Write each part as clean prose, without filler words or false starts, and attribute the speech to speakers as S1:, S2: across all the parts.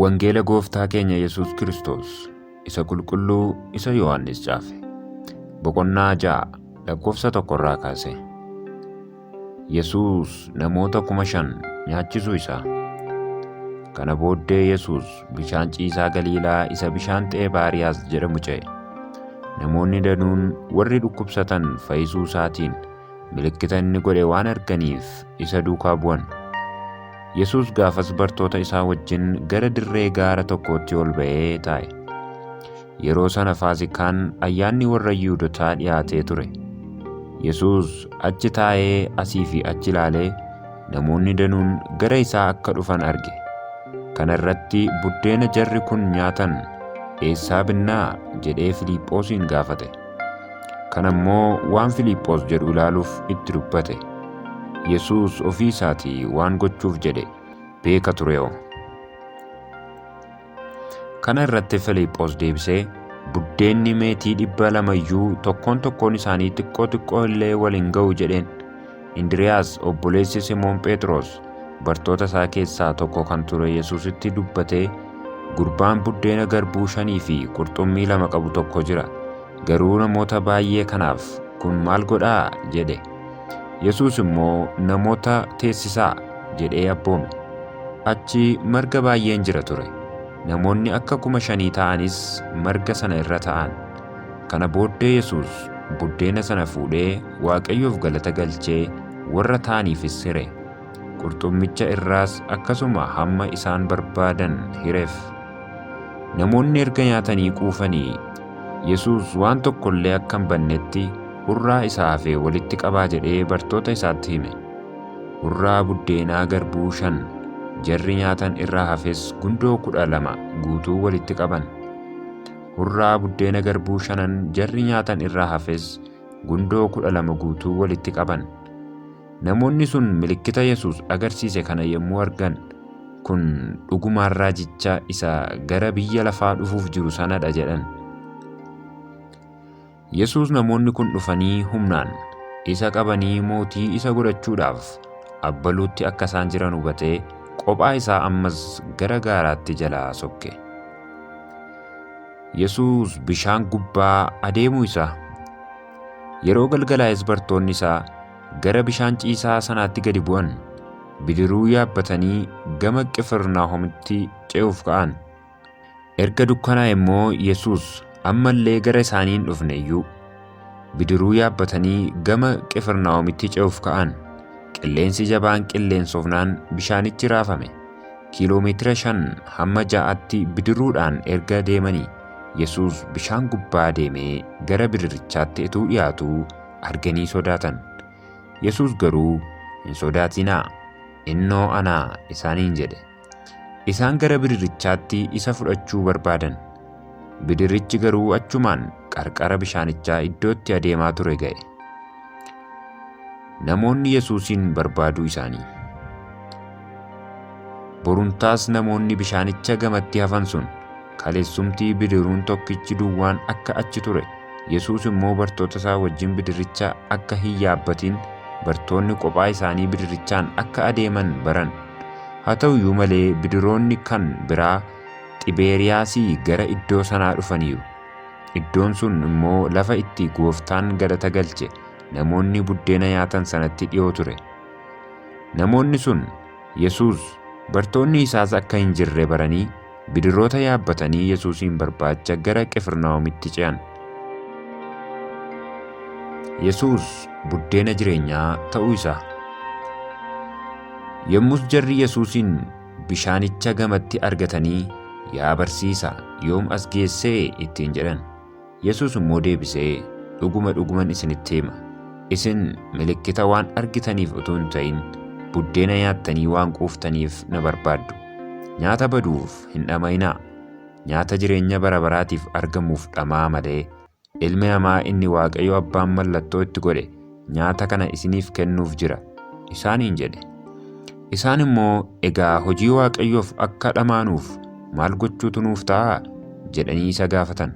S1: Wangeela gooftaa keenya yesuus kiristoos isa qulqulluu isa yohaannis caafe boqonnaa 6 lakkoofsa 1 irraa kaase. Yesuus namoota 5,000 nyaachisuu isaa. Kana booddee Yesuus bishaan ciisaa Galiilaa isa bishaan Xeebaariyaas jedhamu ce'e. Namoonni danuun warri dhukkubsatan fayyisuu isaatiin milikkita inni godhe waan arganiif isa duukaa bu'an. Yesuus gaafas bartoota isaa wajjin gara dirree gaara tokkootti ol ba'ee taa'e. Yeroo sana Faasikaan ayyaanni warra Yihuudootaa dhiyaatee ture. Yesuus achi taa'ee asii fi achi ilaalee namoonni danuun gara isaa akka dhufan arge. Kana irratti buddeena jarri kun nyaatan eessaa binnaa jedhee Filiiphoosiin gaafate. Kana immoo waan Filiiphoos jedhu ilaaluuf itti dubbate. Yesuus ofii isaatii waan gochuuf jedhe beeka ture'oo. Kana irratti Filiiphoos deebisee buddeenni meetii 200 iyyuu tokkoon isaanii xiqqoo illee waliin ga'u jedheen. Indiriiyaas obboleessi Simoon Phexros bartoota isaa keessaa tokko kan ture Yesuusitti dubbatee, gurbaan buddeena garbuu 5 fi qurxummii 2 qabu tokko jira. Garuu namoota baay'ee kanaaf kun maal godhaa jedhe. Yesuus immoo namoota teessisaa jedhee abboome. Achi marga baay'een jira ture. Namoonni akka 5,000 ta'anis marga sana irra ta'an. Kana booddee Yesuus buddeena sana fuudhee Waaqayyoof galata galchee warra ta'aniifis hire. Qurxummicha irraas akkasuma hamma isaan barbaadan hireef. Namoonni erga nyaatanii quufanii Yesuus waan tokko illee akka hin bannetti hurraa isaa hafee walitti qabaa jedhee bartoota isaatti hime. Hurraa buddeenaa garbuu 5 jarri nyaatan irraa hafes gundoo 12 guutuu walitti qaban. Hurraa buddeena garbuu 5 jarri nyaatan irraa hafes gundoo 12 guutuu walitti qaban. Namoonni sun milikkita Yesuus agarsiise kana yommuu argan, kun dhugumaan raajicha isa gara biyya lafaa dhufuuf jiru sanadha jedhan. Yesuus namoonni kun dhufanii humnaan isa qabanii mootii isa godhachuudhaaf abbaluutti akka isaan jiran hubatee kophaa isaa ammas gara gaaraatti jalaa sokke. Yesuus bishaan gubbaa adeemuu isaa. Yeroo galgalaa'es bartoonni isaa gara bishaan ciisaa sanaatti gadi bu'an. Bidiruu yaabbatanii gama Qifirnaahomitti ce'uuf ka'an. Erga dukkanaa'e immoo Yesuus ammallee gara isaanii hin dhufne iyyuu bidiruu yaabbatanii gama Qifirnaahomitti ce'uuf ka'an. Qilleensi jabaan qilleensofnaan bishaanichi raafame. Kiiloomeetira 5 hamma 6tti bidiruudhaan erga deemanii Yesuus bishaan gubbaa deemee gara bidirichaatti utuu dhiyaatuu arganii sodaatan. Yesuus garuu hin sodaatinaa, innoo anaa isaaniin jedhe. Isaan gara bidirichaatti isa fudhachuu barbaadan. Bidirichi garuu achumaan qarqara bishaanichaa iddootti adeemaa ture ga'e. Namoonni Yesuusin barbaaduu isaanii. Borumtaas namoonni bishaanicha gamatti hafan sun kaleessumtii bidiruun tokkichi duwwaan akka achi ture. Yesuus immoo bartoota isaa wajjin bidiricha akka hin yaabbatin bartoonni kophaa isaanii bidirichaan akka adeeman baran. Haa ta'u iyyuu malee bidiroonni kan biraa Xibeeriyaasii gara iddoo sanaa dhufaniiru. Iddoon sun immoo lafa itti gooftaan galata galche namoonni buddeena nyaatan sanatti dhiyoo ture. Namoonni sun Yesuus bartoonni isaas akka hin jirre baranii bidiroota yaabbatanii Yesuusin barbaacha gara Qifirnaahomitti ce'an. Yesuus buddeena jireenyaa ta'uu isaa. Yommus jarri Yesuusin bishaanicha gamatti argatanii, yaa barsiisaa, yoom as geessee ittiin jedhan. Yesuus immoo deebisee, dhuguman isinitti hima. Isin milikkita waan argitaniif utuu hin ta'in buddeena nyaattanii waan quuftaniif na barbaaddu. Nyaata baduuf hin dhama'inaa. Nyaata jireenya bara baraatiif argamuuf dhamaa malee Ilmi namaa inni Waaqayyo Abbaan mallattoo itti godhe nyaata kana isiniif kennuuf jira isaaniin jedhe. Isaan immoo egaa hojii Waaqayyoof akka dhamaanuuf maal gochuutu nuuf ta'a jedhanii isa gaafatan.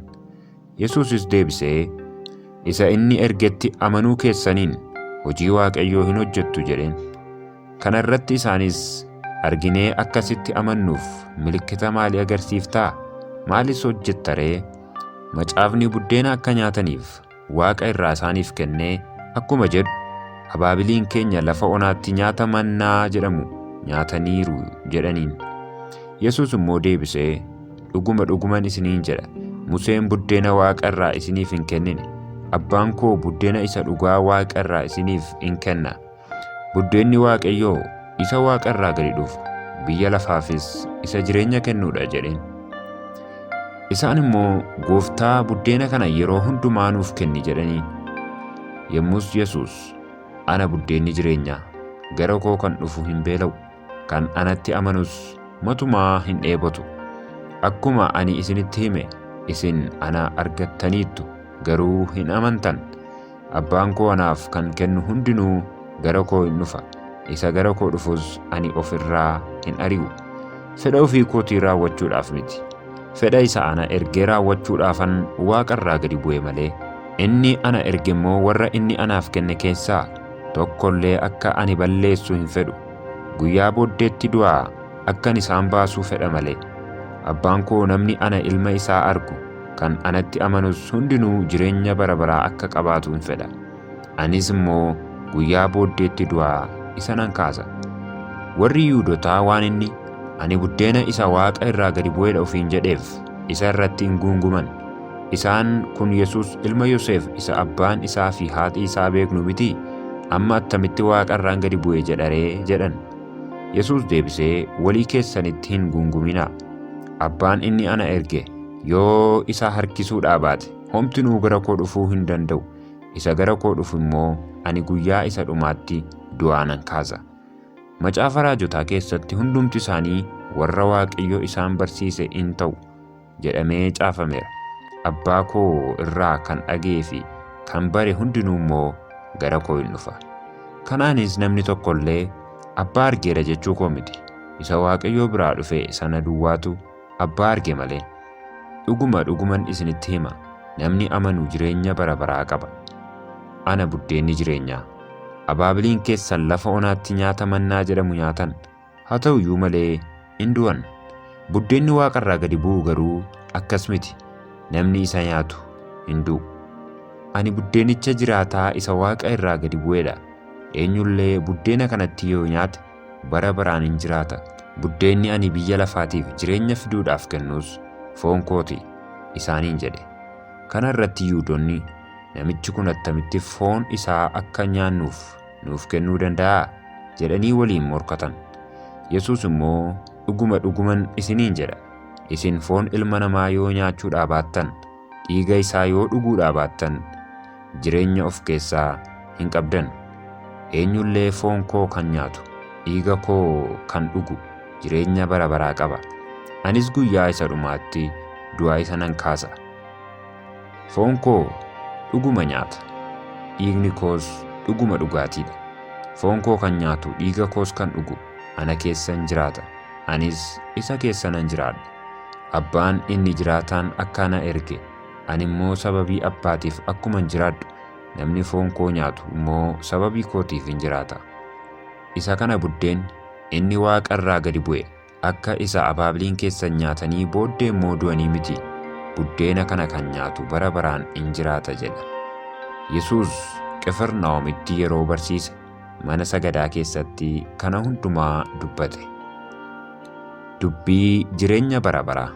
S1: Yesuusis deebisee, isa inni ergetti amanuu keessaniin hojii Waaqayyoo hin hojjettu jedheen. Kana irratti isaanis arginee akkasitti amannuuf milikkita maalii agarsiiftaa? Maalis hojjetta ree? Macaafni buddeena akka nyaataniif Waaqa irraa isaaniif kennee akkuma jedhu abaabiliin keenya lafa onaatti nyaata mannaa jedhamu nyaataniiru jedhaniin. Yesuus immoo deebisee, dhuguma dhuguman isiniin jedha, Museen buddeena Waaqa irraa isiniif hin kennine. Abbaan koo buddeena isa dhugaa Waaqa irraa isiniif in kenna. Buddeenni Waaqayyoo isa Waaqa irraa gadi dhufu biyya lafaafis isa jireenya kennuudha jedheen. Isaan immoo, gooftaa buddeena kana yeroo hundumaa nuuf kenni jedhaniin. Yommus Yesuus, ana buddeenni jireenyaa, gara koo kan dhufu hin beela'u, kan anatti amanus matumaa hin dheebotu. Akkuma ani isinitti hime, isin ana argattaniittu, garuu hin amantan. Abbaan koo anaaf kan kennu hundinuu gara koo hin dhufa. Isa gara koo dhufus ani of irraa hin ari'u. Fedha ofii kootii raawwachuudhaaf miti. Fedha isa ana ergee raawwachuudhaafan Waaqa irraa gadi bu'e malee. Inni ana erge immoo warra inni anaaf kenne keessaa tokkollee akka ani balleessu hin fedhu. Guyyaa booddeetti du'aa akkan isaan baasuu fedha malee. Abbaan koo namni ana ilma isaa argu, kan anatti amanus hundinuu jireenya bara baraa akka qabaatu hin fedha. Anis immoo guyyaa booddeetti du'aa isa nan kaasa. Warri Yihuudootaa waan inni, ani buddeena isa Waaqa irraa gadi bu'eedha ofiin jedheef isa irratti hin guunguman. Isaan kun Yesuus ilma Yoosef isa abbaan isaa fi haati isaa beeknu miti? Amma attamitti Waaqa irraan gadi bu'e jedharee jedhan. Yesuus deebisee, walii keessanitti hin guunguminaa. Abbaan inni ana erge yoo isa harkisuudhaa baate homtinuu gara koo dhufuu hin danda'u. Isa gara koo dhufu immoo ani guyyaa isa dhumaatti du'aa nan kaasa. Macaafa raajotaa keessatti hundumti isaanii warra Waaqayyo isaan barsiise in ta'u jedhamee caafameera. Abbaa koo irraa kan dhaga'ee fi kan bare hundinuu immoo gara koo in dhufa. Kanaanis namni tokko illee abbaa argeera jechuu koo miti. Isa Waaqayyo biraa dhufe sana duwwaatu abbaa arge malee. Dhuguma dhuguman isinitti hima, namni amanu jireenya bara baraa qaba. Ana buddeenni jireenyaa. Abaabiliin keessan lafa onaatti nyaata mannaa jedhamu nyaatan, haa ta'u iyyuu malee in du'an. Buddeenni Waaqa irraa gadi bu'u garuu akkas miti. Namni isa nyaatu hin du'u. Ani buddeenicha jiraataa isa Waaqa irraa gadi bu'eedha. Eenyullee buddeena kanatti yoo nyaate bara baraan hin jiraata. Buddeenni ani biyya lafaatiif jireenya fiduudhaaf kennus foon kooti isaaniin jedhe. Kana irratti Yihuudoonni, namichi kun attamitti foon isaa akka nyaannuuf nuuf kennuu danda'aa jedhanii waliin morkatan. Yesuus immoo, dhuguma dhuguman isiniin jedha, isin foon ilma namaa yoo nyaachuudhaa baattan, dhiiga isaa yoo dhuguudhaa baattan, jireenya of keessaa hin qabdan. Eenyullee foon koo kan nyaatu, dhiiga koo kan dhugu jireenya bara baraa qaba. Anis guyyaa isa dhumaatti du'aa isa nan kaasa. Foon koo dhuguma nyaata, dhiigni koos dhuguma dhugaatiidha. Foon koo kan nyaatu, dhiiga koos kan dhugu ana keessan jiraata, anis isa keessa nan jiraadha. Abbaan inni jiraataan akka ana erge, ani immoo sababii abbaatiif akkuman jiraadhu, namni foon koo nyaatu immoo sababii kootiif hin jiraata. Isa kana buddeen inni Waaqa irraa gadi bu'e akka isa abaabiliin keessan nyaatanii booddee immoo du'anii miti. Buddeena kana kan nyaatu bara baraan in jiraata jedha. Yesuus Qifirnaahomitti yeroo barsiise mana sagadaa keessatti kana hundumaa dubbate. Dubbii jireenya bara baraa.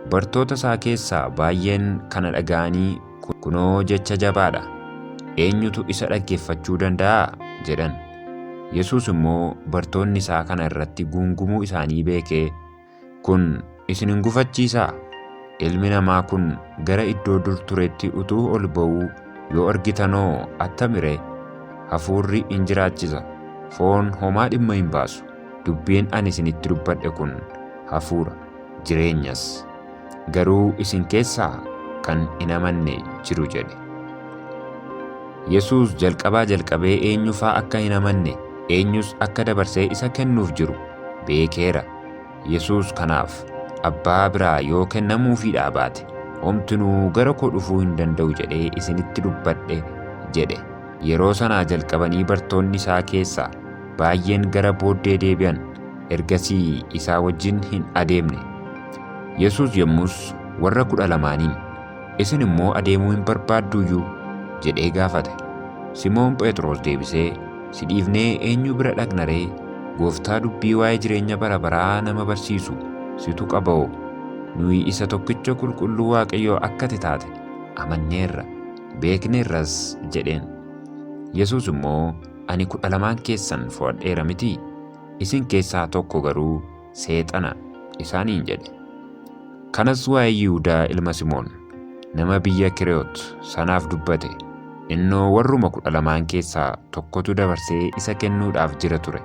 S1: Bartoota isaa keessaa baay'een kana dhaga'anii, kunoo jecha jabaadha, eenyutu isa dhaggeeffachuu danda'a jedhan. Yesuus immoo bartoonni isaa kana irratti guungumuu isaanii beekee, kun isin hin gufachiisaa? Ilmi namaa kun gara iddoo dur turetti utuu ol ba'uu yoo argitanoo attamire? Hafuurri in jiraachisa, foon homaa dhimma hin baasu. Dubbiin ani isinitti dubbadhe kun hafuura, jireenyas. Garuu isin keessaa kan hin amanne jiru jedhe. Yesuus jalqabaa jalqabee eenyufaa akka hin amanne, eenyus akka dabarsee isa kennuuf jiru beekeera. Yesuus kanaaf abbaa biraa yoo kennamuufiidhaa baate homtinuu gara koo dhufuu hin danda'u jedhee isinitti dubbadhe jedhe. Yeroo sanaa jalqabanii bartoonni isaa keessaa baay'een gara booddee deebi'an. ergasii isaa wajjin hin adeemne. Yesuus yommus warra 12 isin immoo adeemuu hin barbaadduyyuu jedhee gaafate. Simoon Phexros deebisee, si dhiifnee eenyu bira dhaqna ree? Gooftaa, dubbii waa'ee jireenya bara baraa nama barsiisu situ qaba'oo. Nuyi isa tokkicha qulqulluu Waaqayyoo akka taate amanneerra, beekneerras jedheen. Yesuus immoo, ani 12 keessan fo'adheera mitii? Isin keessaa tokko garuu seexana isaaniin jedhe. Kanas waa'ee Yihuudaa ilma Simoon nama biyya Kireyoot sanaaf dubbate. Innoo warruma 12 keessaa tokkotu dabarsee isa kennuudhaaf jira ture.